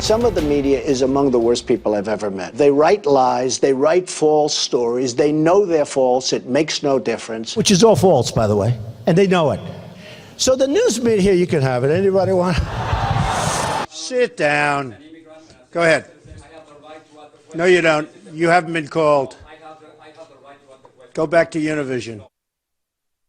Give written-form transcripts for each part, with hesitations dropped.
Some of the media is among the worst people I've ever met. They write lies, they write false stories, they know they're false, it makes no difference. Which is all false, by the way, and they know it. So the news media, here, you can have it. Anybody want? Sit down. Go ahead. No, you don't. You haven't been called. Go back to Univision.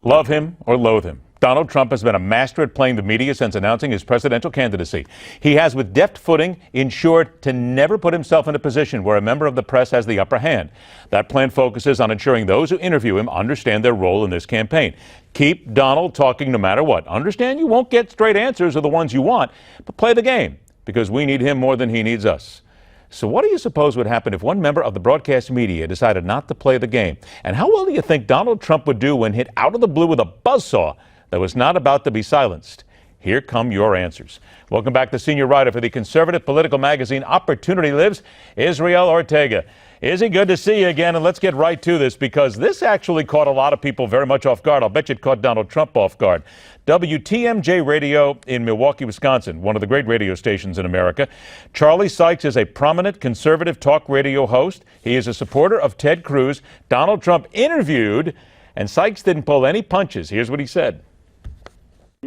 Love him or loathe him, Donald Trump has been a master at playing the media since announcing his presidential candidacy. He has, with deft footing, ensured to never put himself in a position where a member of the press has the upper hand. That plan focuses on ensuring those who interview him understand their role in this campaign. Keep Donald talking no matter what. Understand you won't get straight answers or the ones you want, but play the game, because we need him more than he needs us. So what do you suppose would happen if one member of the broadcast media decided not to play the game? And how well do you think Donald Trump would do when hit out of the blue with a buzzsaw that was not about to be silenced? Here come your answers. Welcome back to senior writer for the conservative political magazine Opportunity Lives, Israel Ortega. Izzy, good to see you again, and let's get right to this, because this actually caught a lot of people very much off guard. I'll bet you it caught Donald Trump off guard. WTMJ Radio in Milwaukee, Wisconsin, one of the great radio stations in America. Charlie Sykes is a prominent conservative talk radio host. He is a supporter of Ted Cruz. Donald Trump interviewed, and Sykes didn't pull any punches. Here's what he said.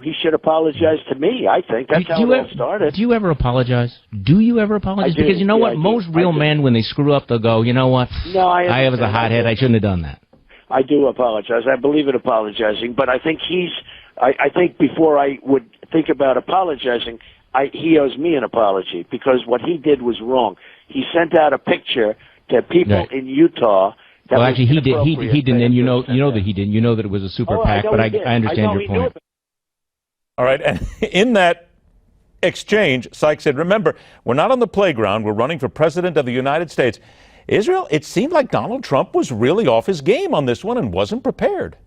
He should apologize to me, I think. That's how it all started. Do you ever apologize? Do you ever apologize? I do. Because you know Yeah, what? I do. Most real men, when they screw up, they'll go, you know what? No, I was a hothead. I shouldn't have done that. I do apologize. I believe in apologizing. But I think I think before I would think about apologizing, he owes me an apology, because what he did was wrong. He sent out a picture to people in Utah. Well, actually, he did. He didn't, and you know that he didn't. You know that it was a super PAC, but I understand your point. All right, and in that exchange, Sykes said, remember, we're not on the playground. We're running for president of the United States. Israel, it seemed like Donald Trump was really off his game on this one and wasn't prepared.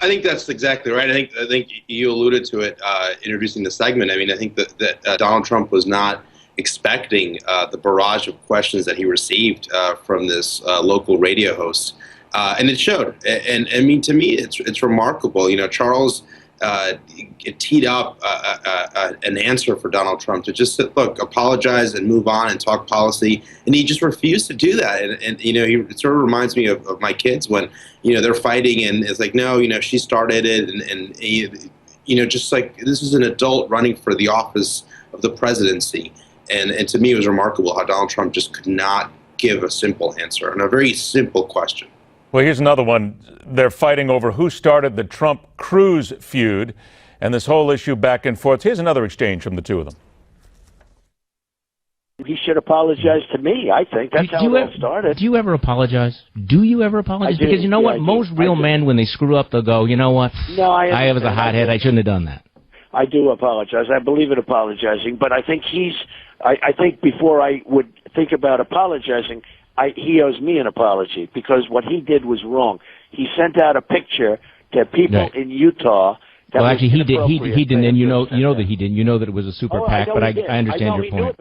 I think that's exactly right. I think you alluded to it introducing the segment. I mean, I think that Donald Trump was not expecting the barrage of questions that he received from this local radio host, and it showed. And I mean, to me, it's remarkable. You know, Charles teed up an answer for Donald Trump to just look, apologize and move on and talk policy, and he just refused to do that. And you know, it sort of reminds me of my kids when, you know, they're fighting and it's like, no, you know, she started it, and you know, just like, this is an adult running for the office of the presidency, and to me it was remarkable how Donald Trump just could not give a simple answer on a very simple question. Well, here's another one. They're fighting over who started the Trump-Cruz feud and this whole issue back and forth. Here's another exchange from the two of them. He should apologize to me, I think. That's how it all started. Do you ever apologize? Do you ever apologize? I do. Because you know what? Most real men, when they screw up, they'll go, you know what? No, I was a hothead. I shouldn't have done that. I do apologize. I believe in apologizing. But I think I think before I would think about apologizing, he owes me an apology, because what he did was wrong. He sent out a picture to people in Utah. Well, actually, he didn't, and you know that he didn't. You know that it was a super PAC, but I understand your point.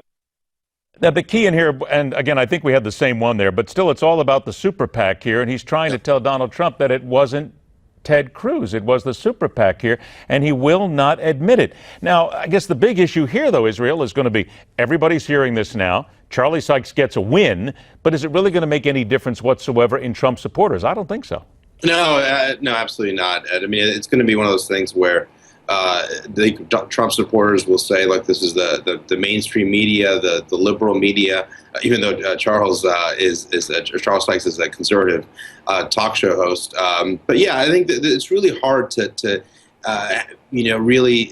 Now, the key in here, and again, I think we had the same one there, but still, it's all about the super PAC here, and he's trying to tell Donald Trump that it wasn't Ted Cruz. It was the super PAC here, and he will not admit it. Now, I guess the big issue here, though, Israel, is going to be everybody's hearing this now. Charlie Sykes gets a win, but is it really going to make any difference whatsoever in Trump supporters? I don't think so. No, no, absolutely not, Ed. I mean, it's going to be one of those things where the Trump supporters will say, like, this is the mainstream media, the liberal media, even though Charles Sykes is a conservative talk show host. But yeah, I think that it's really hard to you know, really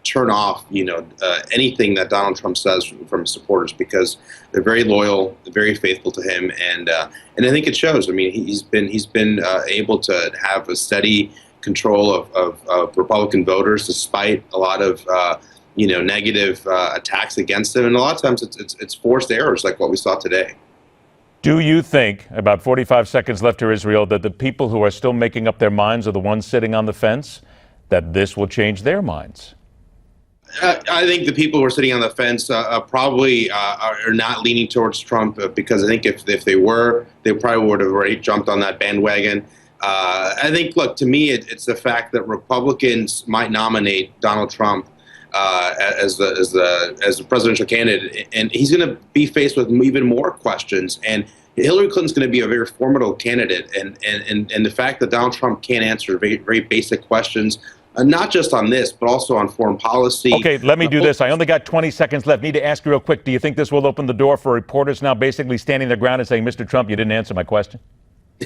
turn off, you know, anything that Donald Trump says from his supporters, because they're very loyal, they're very faithful to him, and I think it shows. I mean, he's been able to have a steady control of Republican voters, despite a lot of you know, negative attacks against him, and a lot of times it's forced errors like what we saw today. Do you think, about 45 seconds left here, Israel, that the people who are still making up their minds are the ones sitting on the fence, that this will change their minds? I think the people who are sitting on the fence probably are not leaning towards Trump, because I think if they were, they probably would have already jumped on that bandwagon. I think, look, to me, it's the fact that Republicans might nominate Donald Trump as the presidential candidate, and he's going to be faced with even more questions. And Hillary Clinton's going to be a very formidable candidate, and the fact that Donald Trump can't answer very, very basic questions, not just on this, but also on foreign policy. Okay, let me do this. I only got 20 seconds left. Need to ask you real quick. Do you think this will open the door for reporters now basically standing their ground and saying, Mr. Trump, you didn't answer my question?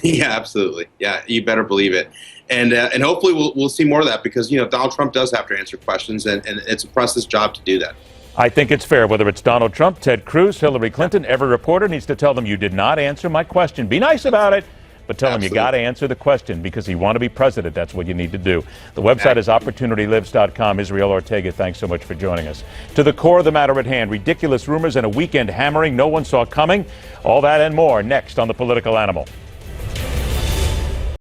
Yeah, absolutely. Yeah, you better believe it. And hopefully we'll see more of that, because, Donald Trump does have to answer questions, and it's a press's job to do that. I think it's fair, whether it's Donald Trump, Ted Cruz, Hillary Clinton, every reporter needs to tell them you did not answer my question. Be nice about it, but tell them you got to answer the question, because you want to be president. That's what you need to do. The website is opportunitylives.com. Israel Ortega, thanks so much for joining us. To the core of the matter at hand, ridiculous rumors and a weekend hammering no one saw coming. All that and more next on The Political Animal.